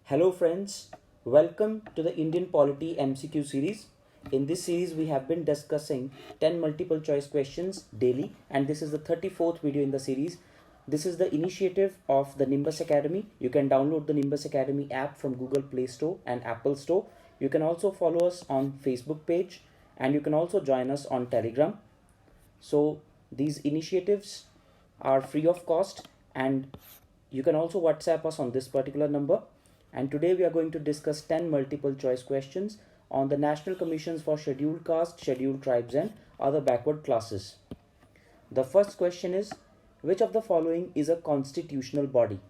Hello friends, welcome to the Indian Polity MCQ series. In this series we have been discussing 10 multiple choice questions daily and this is the 34th video in the series. This is the initiative of the Nimbus Academy. You can download the Nimbus Academy app from Google Play Store and Apple Store. You can also follow us on Facebook page and you can also join us on Telegram. So these initiatives are free of cost and you can also WhatsApp us on this particular number. And today we are going to discuss 10 multiple choice questions on the National Commissions for Scheduled Caste, Scheduled Tribes and other backward classes. The first question is, which of the following is a constitutional body?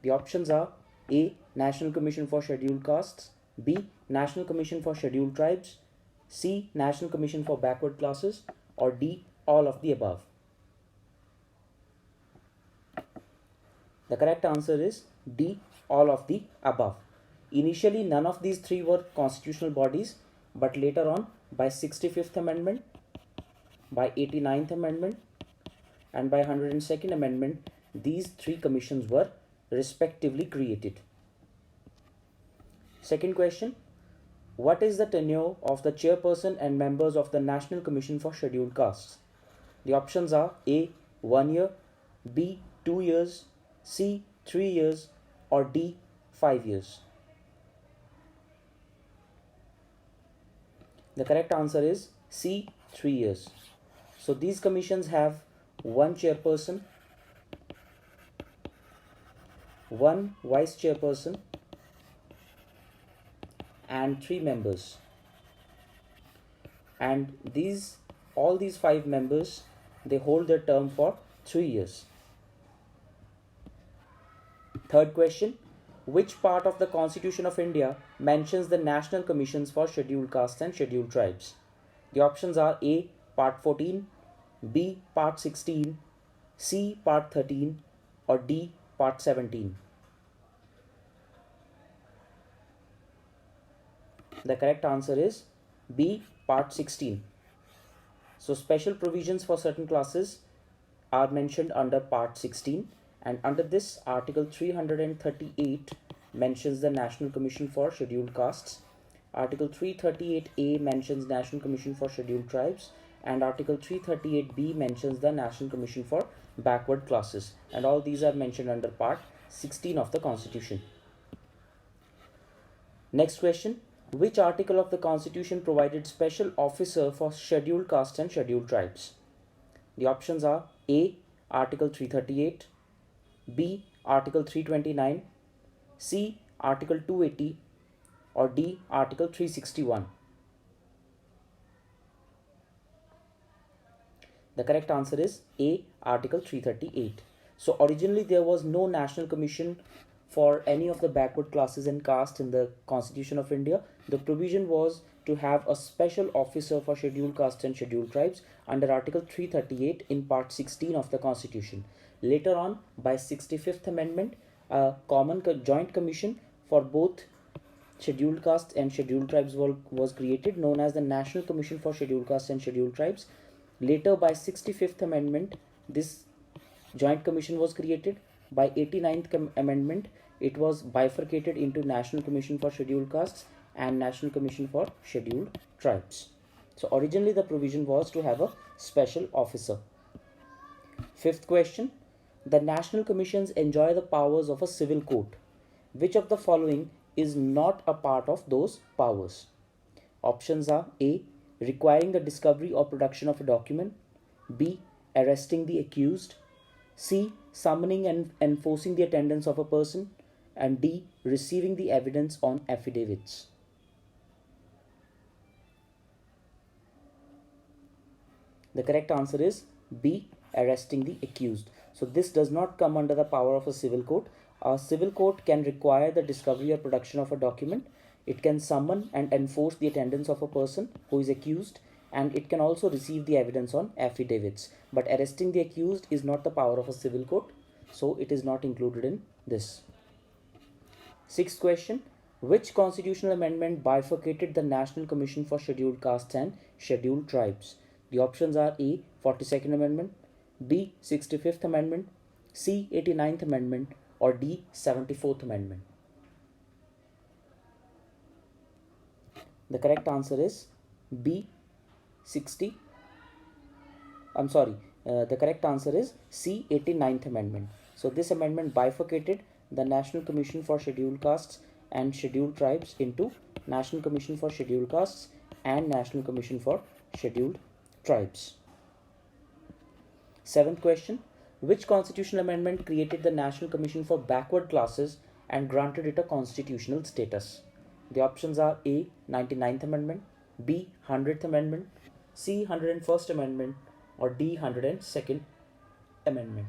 The options are A. National Commission for Scheduled Castes, B. National Commission for Scheduled Tribes, C. National Commission for Backward Classes, or D. All of the above. The correct answer is D. All of the above. Initially, none of these three were constitutional bodies, but later on, by 65th Amendment, by 89th Amendment, and by 102nd Amendment, these three commissions were respectively created. Second question, what is the tenure of the chairperson and members of the National Commission for Scheduled Castes? The options are A. 1 year, B. 2 years, C. 3 years, or D. 5 years. The correct answer is C. 3 years. So these commissions have one chairperson, one vice chairperson, and 3 members. And all these 5 members, they hold their term for 3 years. Third question, which part of the Constitution of India mentions the National Commissions for Scheduled Castes and Scheduled Tribes? The options are A. Part 14, B. Part 16, C. Part 13, or D. Part 17. The correct answer is B. Part 16. So special provisions for certain classes are mentioned under Part 16. And under this, Article 338 mentions the National Commission for Scheduled Castes. Article 338A mentions National Commission for Scheduled Tribes. And Article 338B mentions the National Commission for Backward Classes. And all these are mentioned under Part 16 of the Constitution. Next question. Which article of the Constitution provided special officer for Scheduled Castes and Scheduled Tribes? The options are A. Article 338, B. Article 329, C. Article 280, or D. Article 361. The correct answer is A. Article 338. So originally there was no National Commission for any of the backward classes and castes in the Constitution of India. The provision was to have a special officer for Scheduled Castes and Scheduled Tribes under Article 338 in Part 16 of the Constitution. Later on, by 65th Amendment, a common joint commission for both Scheduled Castes and Scheduled Tribes was created, known as the National Commission for Scheduled Castes and Scheduled Tribes. Later, by 65th Amendment, this joint commission was created. By 89th Amendment, it was bifurcated into National Commission for Scheduled Castes and National Commission for Scheduled Tribes. So originally the provision was to have a special officer. Fifth question, the National Commissions enjoy the powers of a civil court. Which of the following is not a part of those powers? Options are A. Requiring the discovery or production of a document, B. Arresting the accused, C. Summoning and enforcing the attendance of a person, and D. Receiving the evidence on affidavits. The correct answer is B. Arresting the accused. So this does not come under the power of a civil court. A civil court can require the discovery or production of a document. It can summon and enforce the attendance of a person who is accused, and it can also receive the evidence on affidavits. But arresting the accused is not the power of a civil court, so it is not included in this. Sixth question, which constitutional amendment bifurcated the National Commission for Scheduled Castes and Scheduled Tribes? The options are A. 42nd Amendment, B. 65th Amendment, C. 89th Amendment, or D. 74th Amendment. The correct answer is B 60. I'm sorry. The correct answer is C 89th Amendment. So this amendment bifurcated the National Commission for Scheduled Castes and Scheduled Tribes into National Commission for Scheduled Castes and National Commission for Scheduled Tribes. Seventh question. Which constitutional amendment created the National Commission for Backward Classes and granted it a constitutional status? The options are A 99th Amendment, B 100th Amendment, C 101st Amendment, or D 102nd Amendment.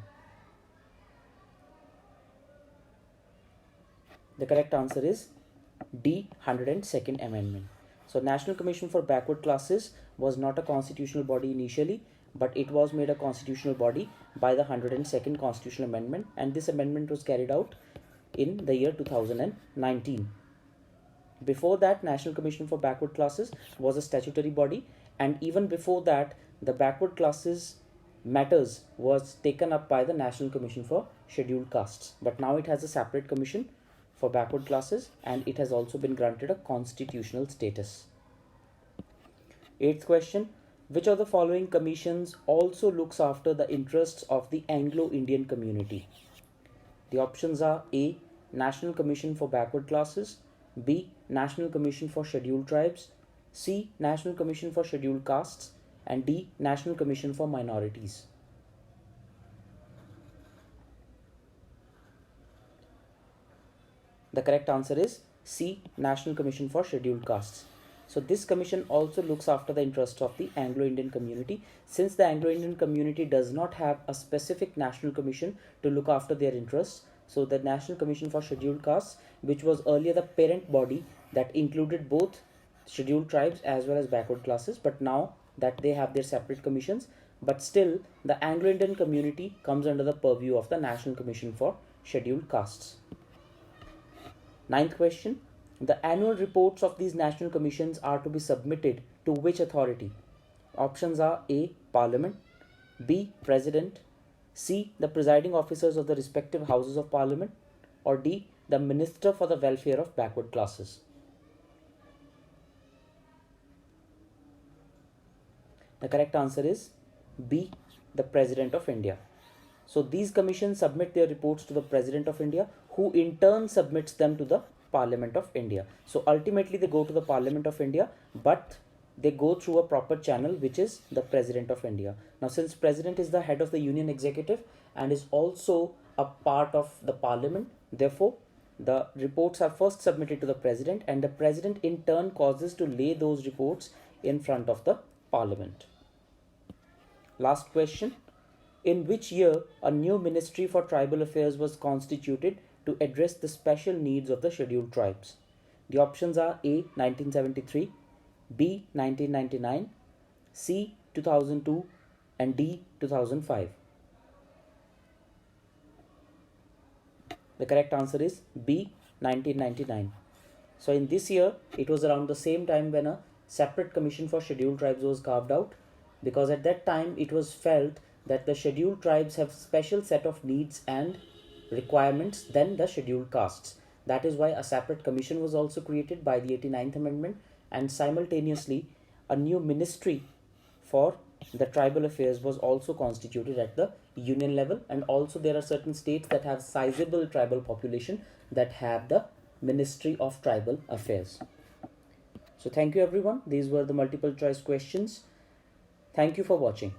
The correct answer is D 102nd Amendment. So National Commission for Backward Classes was not a constitutional body initially, but it was made a constitutional body by the 102nd Constitutional Amendment, and this amendment was carried out in the year 2019. Before that, National Commission for Backward Classes was a statutory body, and even before that, the backward classes matters was taken up by the National Commission for Scheduled Castes. But now it has a separate commission for backward classes, and it has also been granted a constitutional status. Eighth question. Which of the following commissions also looks after the interests of the Anglo-Indian community? The options are A. National Commission for Backward Classes, B. National Commission for Scheduled Tribes, C. National Commission for Scheduled Castes, and D. National Commission for Minorities. The correct answer is C. National Commission for Scheduled Castes. So this commission also looks after the interests of the Anglo-Indian community. Since the Anglo-Indian community does not have a specific national commission to look after their interests, so the National Commission for Scheduled Castes, which was earlier the parent body that included both scheduled tribes as well as backward classes, but now that they have their separate commissions, but still the Anglo-Indian community comes under the purview of the National Commission for Scheduled Castes. Ninth question. The annual reports of these national commissions are to be submitted to which authority? Options are A. Parliament, B. President, C. The presiding officers of the respective houses of Parliament, or D. The Minister for the Welfare of Backward Classes. The correct answer is B. The President of India. So these commissions submit their reports to the President of India, who in turn submits them to the Parliament of India. So ultimately they go to the Parliament of India, but they go through a proper channel, which is the President of India. Now, since President is the head of the Union Executive and is also a part of the Parliament, therefore the reports are first submitted to the President, and the President in turn causes to lay those reports in front of the Parliament. Last question. In which year a new Ministry for Tribal Affairs was constituted to address the special needs of the scheduled tribes? The options are A. 1973, B. 1999, C. 2002, and D. 2005. The correct answer is B. 1999. So in this year, it was around the same time when a separate commission for scheduled tribes was carved out, because at that time it was felt that the scheduled tribes have special set of needs and requirements than the scheduled castes. That is why a separate commission was also created by the 89th Amendment, and simultaneously a new ministry for the tribal affairs was also constituted at the union level, and also there are certain states that have sizable tribal population that have the Ministry of Tribal Affairs. So thank you everyone. These were the multiple choice questions. Thank you for watching.